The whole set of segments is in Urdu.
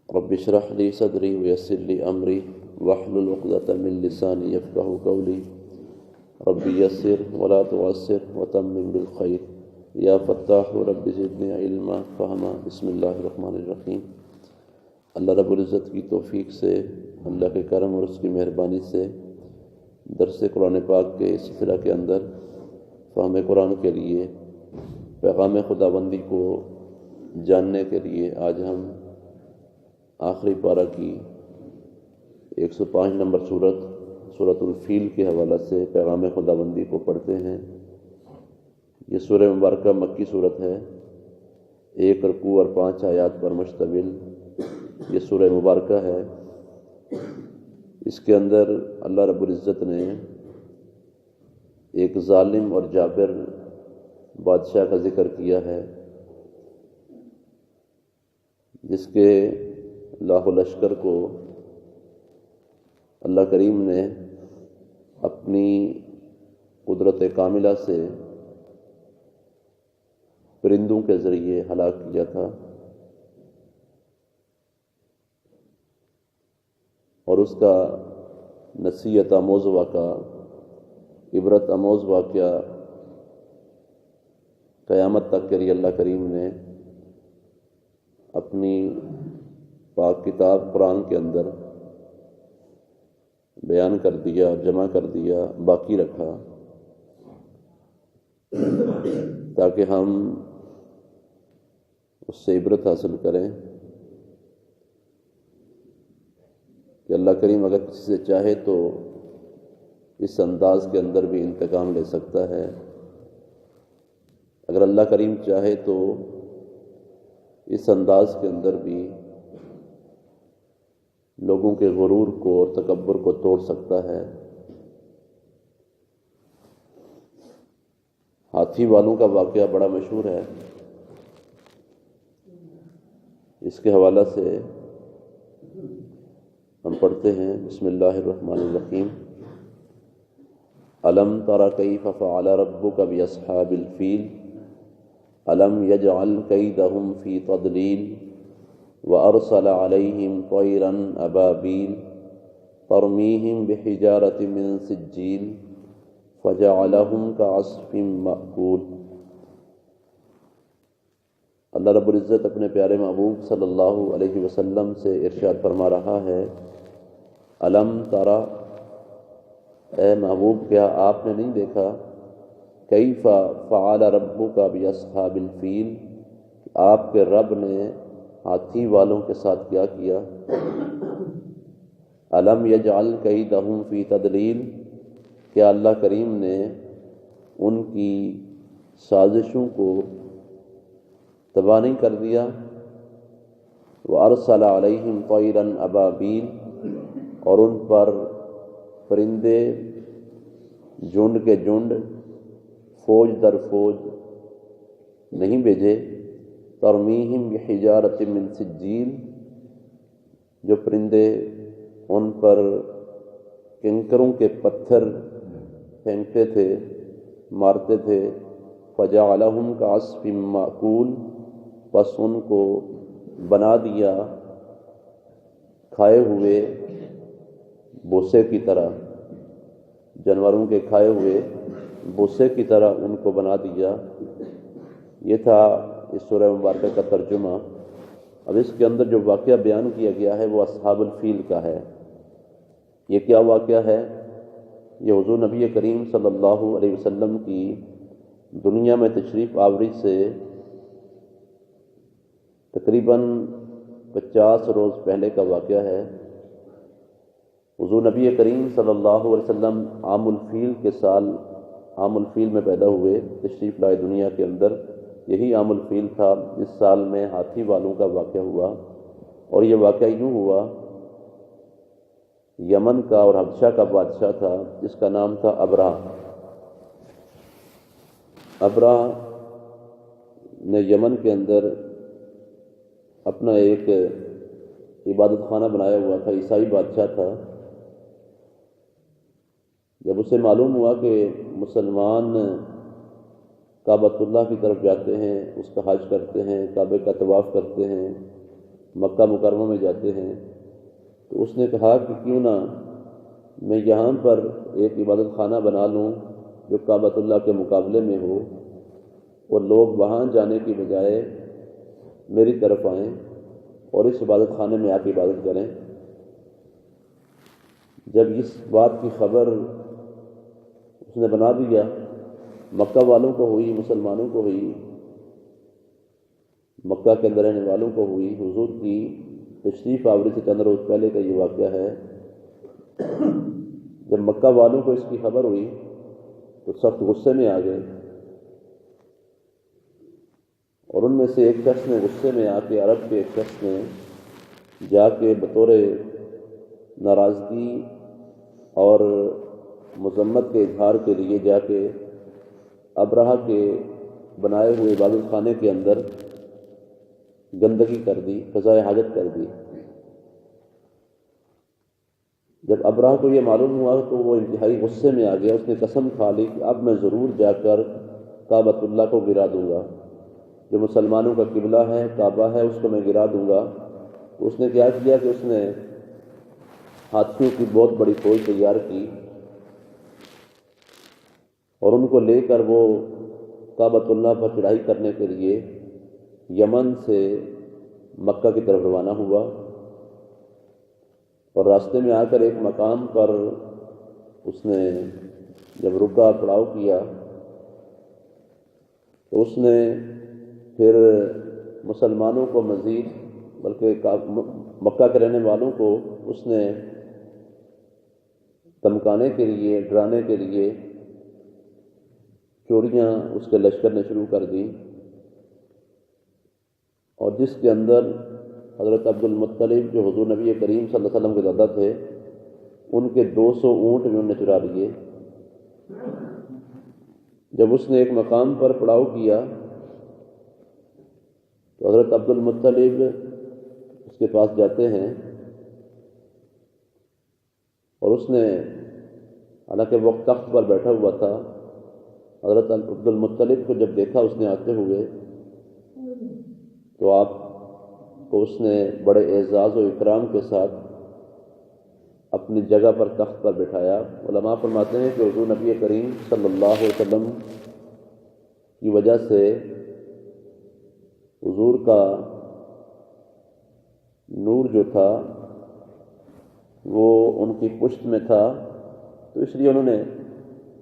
رب اشرح لي صدري ويسر لي أمري واحلل عقدة من لساني يفقهوا قولي رب يسر ولا تعسر وتمم بالخير یا فتاح رب زدنی علما فہما بسم اللہ الرحمن الرحیم۔ اللہ رب العزت کی توفیق سے، اللہ کے کرم اور اس کی مہربانی سے درس قرآن پاک کے اس سلسلہ کے اندر فہم قرآن کے لیے، پیغام خداوندی کو جاننے کے لیے آج ہم آخری پارہ کی 105 نمبر سورۃ الفیل کے حوالہ سے پیغام خداوندی کو پڑھتے ہیں۔ یہ سورہ مبارکہ مکی صورت ہے، 1 رکوع اور 5 آیات پر مشتمل یہ سورہ مبارکہ ہے۔ اس کے اندر اللہ رب العزت نے ایک ظالم اور جابر بادشاہ کا ذکر کیا ہے، جس کے لاکھ لشکر کو اللہ کریم نے اپنی قدرت کاملہ سے پرندوں کے ذریعے ہلاک کیا تھا، اور اس کا نصیحت آموز واقعہ، عبرت آموز واقعہ قیامت تک کے لیے اللہ کریم نے اپنی پاک کتاب قرآن کے اندر بیان کر دیا اور جمع کر دیا، باقی رکھا، تاکہ ہم اس سے عبرت حاصل کریں کہ اللہ کریم اگر کسی سے چاہے تو اس انداز کے اندر بھی انتقام لے سکتا ہے، اگر اللہ کریم چاہے تو اس انداز کے اندر بھی لوگوں کے غرور کو اور تکبر کو توڑ سکتا ہے۔ ہاتھی والوں کا واقعہ بڑا مشہور ہے، اس کے حوالہ سے ہم پڑھتے ہیں، بسم اللہ الرحمن الرحیم۔ الم تر کیف فعل ربک باصحاب الفیل الم یجعل کیدہم فی تضلیل وارسل علیہم طیرا ابابیل ترمیہم بحجارۃ من سجیل فجعلہم کعصف مأکول۔ اللہ رب العزت اپنے پیارے محبوب صلی اللہ علیہ وسلم سے ارشاد فرما رہا ہے، الم ترى، اے محبوب کیا آپ نے نہیں دیکھا، کیف فعل ربک باصحاب الفیل، آپ کے رب نے ہاتھی والوں کے ساتھ کیا کیا، الم یجعل کیدہم فی تضلیل، کیا اللہ کریم نے ان کی سازشوں کو تباہ نہیں کر دیا، وارسل علیہم طیرا ابابیل، اور ان پر پرندے جھنڈ کے جھنڈ، فوج در فوج نہیں بھیجے، ترمیہم بحجارۃ من سجیل، جو پرندے ان پر کنکروں کے پتھر پھینکتے تھے، مارتے تھے، فجعلہم کعصف مأکول، بس ان کو بنا دیا کھائے ہوئے بوسے کی طرح، جانوروں کے کھائے ہوئے بوسے کی طرح ان کو بنا دیا۔ یہ تھا اس سورہ مبارکہ کا ترجمہ۔ اب اس کے اندر جو واقعہ بیان کیا گیا ہے وہ اصحاب الفیل کا ہے۔ یہ کیا واقعہ ہے؟ یہ حضور نبی کریم صلی اللہ علیہ وسلم کی دنیا میں تشریف آوری سے تقریباً 50 روز پہلے کا واقعہ ہے۔ حضور نبی کریم صلی اللہ علیہ وسلم عام الفیل کے سال، عام الفیل میں پیدا ہوئے، تشریف لائے دنیا کے اندر۔ یہی عام الفیل تھا جس سال میں ہاتھی والوں کا واقعہ ہوا، اور یہ واقعہ یوں ہوا، یمن کا اور حبشہ کا بادشاہ تھا جس کا نام تھا ابرہہ۔ ابرہہ نے یمن کے اندر اپنا ایک عبادت خانہ بنایا ہوا تھا، عیسائی بادشاہ تھا۔ جب اسے معلوم ہوا کہ مسلمان کعبۃ اللہ کی طرف جاتے ہیں، اس کا حج کرتے ہیں، کعبے کا طواف کرتے ہیں، مکہ مکرمہ میں جاتے ہیں، تو اس نے کہا کہ کیوں نہ میں یہاں پر ایک عبادت خانہ بنا لوں جو کعبۃ اللہ کے مقابلے میں ہو، اور لوگ وہاں جانے کی بجائے میری طرف آئیں اور اس عبادت خانے میں آ کے عبادت کریں۔ جب اس بات کی خبر اس نے بنا دیا، مکہ والوں کو ہوئی، مسلمانوں کو ہوئی، مکہ کے اندر رہنے والوں کو ہوئی، حضور کی تشریف آوری سے چند روز پہلے کا یہ واقعہ ہے۔ جب مکہ والوں کو اس کی خبر ہوئی تو سخت غصے میں آ گئے، اور ان میں سے ایک شخص نے غصے میں آ کے، عرب کے ایک شخص نے جا کے بطور ناراضگی اور مذمت کے اظہار کے لیے جا کے ابرہہ کے بنائے ہوئے عبادت خانے کے اندر گندگی کر دی، قضائے حاجت کر دی۔ جب ابرہہ کو یہ معلوم ہوا تو وہ انتہائی غصے میں آ گیا۔ اس نے قسم کھا لی کہ اب میں ضرور جا کر کعبۃ اللہ کو گرا دوں گا، جو مسلمانوں کا قبلہ ہے، کعبہ ہے، اس کو میں گرا دوں گا۔ تو اس نے کیا کیا کہ اس نے ہاتھیوں کی بہت بڑی فوج تیار کی، اور ان کو لے کر وہ کعبۃ اللہ پر چڑھائی کرنے کے لیے یمن سے مکہ کی طرف روانہ ہوا، اور راستے میں آ کر ایک مقام پر اس نے جب رکا، پڑاؤ کیا، تو اس نے پھر مسلمانوں کو مزید، بلکہ مکہ کے رہنے والوں کو اس نے دمکانے کے لیے، ڈرانے کے لیے چوریاں اس کے لشکر نے شروع کر دی، اور جس کے اندر حضرت عبد المطلب جو حضور نبی کریم صلی اللہ علیہ وسلم کے دادا تھے، ان کے 200 اونٹ بھی انہوں نے چرا لیے۔ جب اس نے ایک مقام پر پڑاؤ کیا تو حضرت عبد المطلب اس کے پاس جاتے ہیں، اور اس نے، حالانکہ وہ تخت پر بیٹھا ہوا تھا، حضرت عبد المطلب کو جب دیکھا اس نے آتے ہوئے تو آپ کو اس نے بڑے اعزاز و اکرام کے ساتھ اپنی جگہ پر، تخت پر بٹھایا۔ علماء فرماتے ہیں کہ حضور نبی کریم صلی اللہ علیہ وسلم کی وجہ سے حضور کا نور جو تھا وہ ان کی پشت میں تھا، تو اس لیے انہوں نے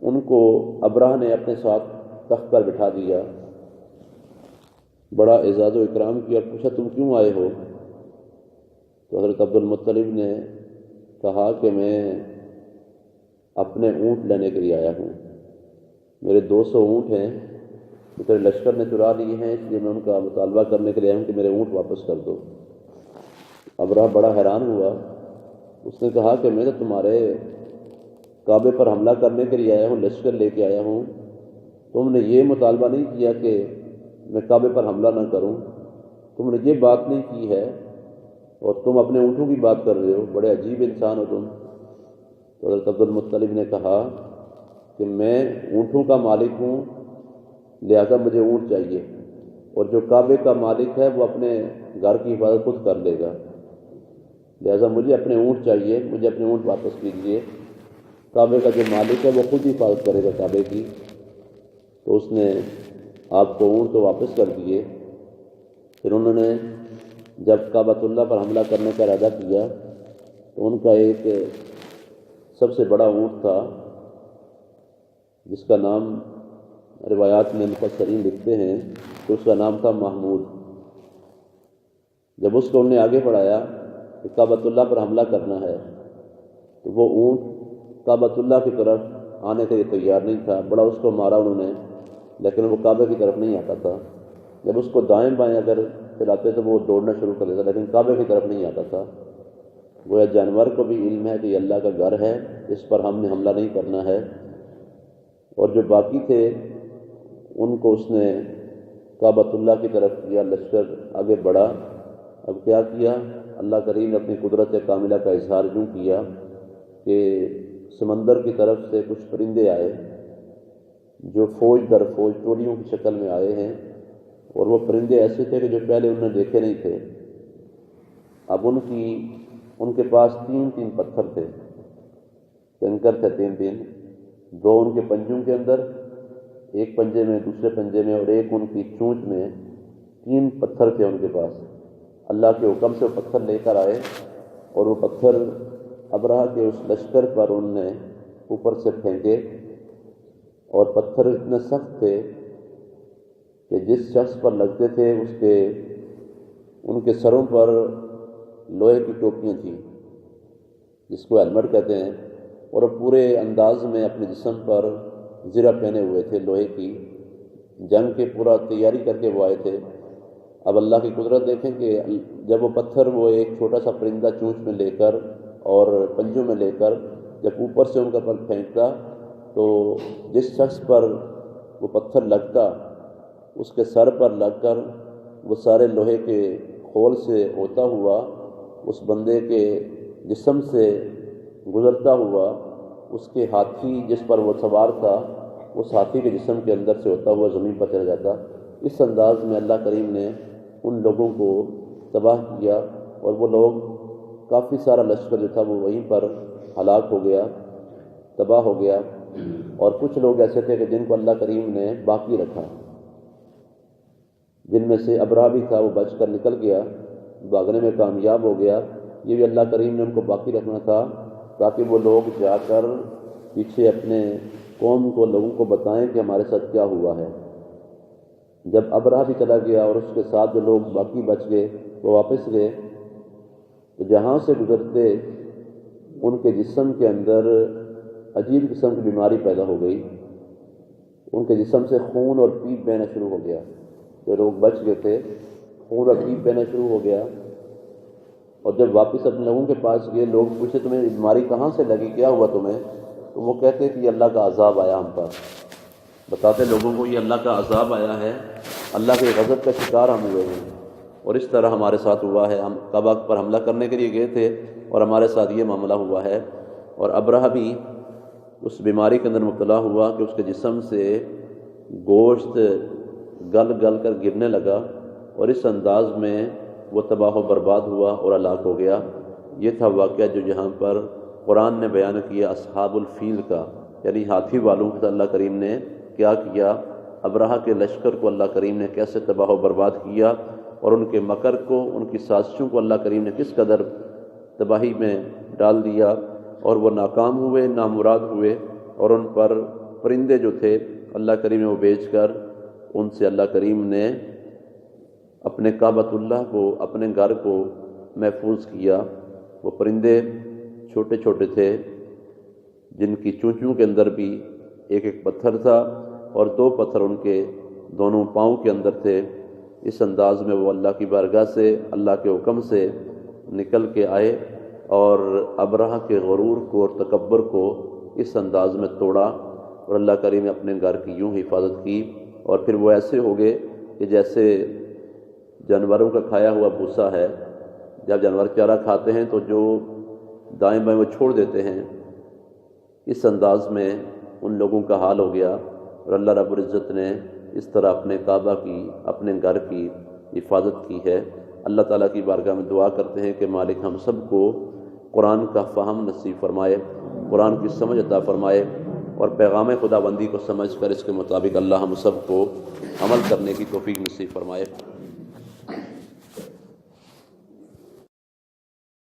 ان کو، ابرہہ نے اپنے ساتھ تخت پر بٹھا دیا، بڑا اعزاز و اکرام کیا۔ پوچھا تم کیوں آئے ہو؟ تو حضرت عبد المطلب نے کہا کہ میں اپنے اونٹ لینے کے لیے آیا ہوں، میرے 200 اونٹ ہیں، تو تیرے لشکر نے چرا لیے ہیں، اس لیے میں ان کا مطالبہ کرنے کے لیے آیا ہوں کہ میرے اونٹ واپس کر دو۔ ابرہہ بڑا حیران ہوا، اس نے کہا کہ میں تو تمہارے کعبے پر حملہ کرنے کے لیے آیا ہوں، لشکر لے کے آیا ہوں، تم نے یہ مطالبہ نہیں کیا کہ میں کعبے پر حملہ نہ کروں، تم نے یہ بات نہیں کی ہے، اور تم اپنے اونٹوں کی بات کر رہے ہو، بڑے عجیب انسان ہو تم۔ تو حضرت عبد المطلب نے کہا کہ میں اونٹوں کا مالک ہوں، لہذا مجھے اونٹ چاہیے، اور جو کعبے کا مالک ہے وہ اپنے گھر کی حفاظت خود کر لے گا، لہذا مجھے اپنے اونٹ چاہیے، مجھے اپنے اونٹ واپس کیجیے، کعبے کا جو مالک ہے وہ خود ہی حفاظت کرے گا کعبے کی۔ تو اس نے آپ کو اونٹ تو واپس کر دیے۔ پھر انہوں نے جب کعبۃ اللہ پر حملہ کرنے کا ارادہ کیا تو ان کا ایک سب سے بڑا اونٹ تھا، جس کا نام روایات میں مفسرین لکھتے ہیں کہ اس کا نام تھا محمود۔ جب اس کو انہوں نے آگے بڑھایا کہ کعبۃ اللہ پر حملہ کرنا ہے، تو وہ اونٹ کعبۃ اللہ کی طرف آنے کے لیے تیار نہیں تھا، بڑا اس کو مارا انہوں نے، لیکن وہ کعبے کی طرف نہیں آتا تھا۔ جب اس کو دائیں بائیں اگر چلاتے تو وہ دوڑنا شروع کر دیتا، لیکن کعبے کی طرف نہیں آتا تھا۔ وہ جانور کو بھی علم ہے کہ یہ اللہ کا گھر ہے، اس پر ہم نے حملہ نہیں کرنا ہے، اور جو باقی تھے ان کو اس نے کعبۃ اللہ کی طرف کیا، لشکر آگے بڑھا۔ اب کیا کیا؟ اللہ کریم نے اپنی قدرت کاملہ کا اظہار یوں کیا کہ سمندر کی طرف سے کچھ پرندے آئے جو فوج در فوج ٹولیوں کی شکل میں آئے ہیں، اور وہ پرندے ایسے تھے کہ جو پہلے انہوں نے دیکھے نہیں تھے، اب ان کے پاس 3 پتھر تھے، کنکر تھے 3، 2 ان کے پنجوں کے اندر، ایک پنجے میں، دوسرے پنجے میں، اور ایک ان کی چونچ میں 3 پتھر تھے ان کے پاس۔ اللہ کے حکم سے وہ پتھر لے کر آئے اور وہ پتھر ابرہہ کے اس لشکر پر انہوں نے اوپر سے پھینکے، اور پتھر اتنے سخت تھے کہ جس شخص پر لگتے تھے ان کے سروں پر لوہے کی ٹوپیاں تھیں، جس کو ہیلمٹ کہتے ہیں، اور وہ پورے انداز میں اپنے جسم پر زرہ پہنے ہوئے تھے لوہے کی، جنگ کے پورا تیاری کر کے وہ آئے تھے۔ اب اللہ کی قدرت دیکھیں کہ جب وہ پتھر وہ ایک چھوٹا سا پرندہ چونچ میں لے کر اور پنجوں میں لے کر جب اوپر سے ان کا پر پھینکتا تو جس شخص پر وہ پتھر لگتا اس کے سر پر لگ کر وہ سارے لوہے کے خول سے ہوتا ہوا اس بندے کے جسم سے گزرتا ہوا اس کے ہاتھی جس پر وہ سوار تھا اس ہاتھی کے جسم کے اندر سے ہوتا ہوا زمین پر چلا جاتا۔ اس انداز میں اللہ کریم نے ان لوگوں کو تباہ کیا، اور وہ لوگ کافی سارا لشکر جو تھا وہ وہیں پر ہلاک ہو گیا، تباہ ہو گیا، اور کچھ لوگ ایسے تھے کہ جن کو اللہ کریم نے باقی رکھا، جن میں سے ابرہہ بھی تھا، وہ بچ کر نکل گیا، بھاگنے میں کامیاب ہو گیا۔ یہ بھی اللہ کریم نے ان کو باقی رکھنا تھا تاکہ وہ لوگ جا کر پیچھے اپنے قوم کو، لوگوں کو بتائیں کہ ہمارے ساتھ کیا ہوا ہے۔ جب ابرہہ بھی چلا گیا اور اس کے ساتھ جو لوگ باقی بچ گئے وہ واپس گئے تو جہاں سے گزرتے ان کے جسم کے اندر عجیب قسم کی بیماری پیدا ہو گئی، ان کے جسم سے خون اور پیپ بہنا شروع ہو گیا۔ جو لوگ بچ گئے تھے خون اور پیپ بہنا شروع ہو گیا، اور جب واپس اپنے لوگوں کے پاس گئے، لوگ پوچھے تمہیں بیماری کہاں سے لگی، کیا ہوا تمہیں؟ تو وہ کہتے کہ یہ اللہ کا عذاب آیا ہم پر، بتاتے لوگوں کو یہ اللہ کا عذاب آیا ہے، اللہ کے غضب کا شکار ہم ہوئے ہیں، اور اس طرح ہمارے ساتھ ہوا ہے، ہم کعبہ پر حملہ کرنے کے لیے گئے تھے اور ہمارے ساتھ یہ معاملہ ہوا ہے۔ اور ابرہہ بھی اس بیماری کے اندر مبتلا ہوا کہ اس کے جسم سے گوشت گل گل کر گرنے لگا، اور اس انداز میں وہ تباہ و برباد ہوا اور ہلاک ہو گیا۔ یہ تھا واقعہ جو جہاں پر قرآن نے بیان کیا اصحاب الفیل کا، یعنی ہاتھی والوں کے اللہ کریم نے کیا کیا، ابرہہ کے لشکر کو اللہ کریم نے کیسے تباہ و برباد کیا، اور ان کے مکر کو، ان کی سازشوں کو اللہ کریم نے کس قدر تباہی میں ڈال دیا، اور وہ ناکام ہوئے، نامراد ہوئے، اور ان پر پرندے جو تھے اللہ کریم نے وہ بیچ کر ان سے اللہ کریم نے اپنے کعبۃ اللہ کو، اپنے گھر کو محفوظ کیا۔ وہ پرندے چھوٹے چھوٹے تھے جن کی چونچوں کے اندر بھی ایک ایک پتھر تھا، اور 2 پتھر ان کے دونوں پاؤں کے اندر تھے۔ اس انداز میں وہ اللہ کی بارگاہ سے، اللہ کے حکم سے نکل کے آئے اور ابرہہ کے غرور کو اور تکبر کو اس انداز میں توڑا، اور اللہ کریم نے اپنے گھر کی یوں حفاظت کی، اور پھر وہ ایسے ہو گئے کہ جیسے جانوروں کا کھایا ہوا بھوسا ہے، جب جانور چارہ کھاتے ہیں تو جو دائیں بائیں وہ چھوڑ دیتے ہیں، اس انداز میں ان لوگوں کا حال ہو گیا۔ اور اللہ رب العزت نے اس طرح اپنے کعبہ کی، اپنے گھر کی حفاظت کی ہے۔ اللہ تعالیٰ کی بارگاہ میں دعا کرتے ہیں کہ مالک ہم سب کو قرآن کا فہم نصیب فرمائے، قرآن کی سمجھ عطا فرمائے، اور پیغام خدا بندی کو سمجھ کر اس کے مطابق اللہ ہم سب کو عمل کرنے کی توفیق نصیب فرمائے۔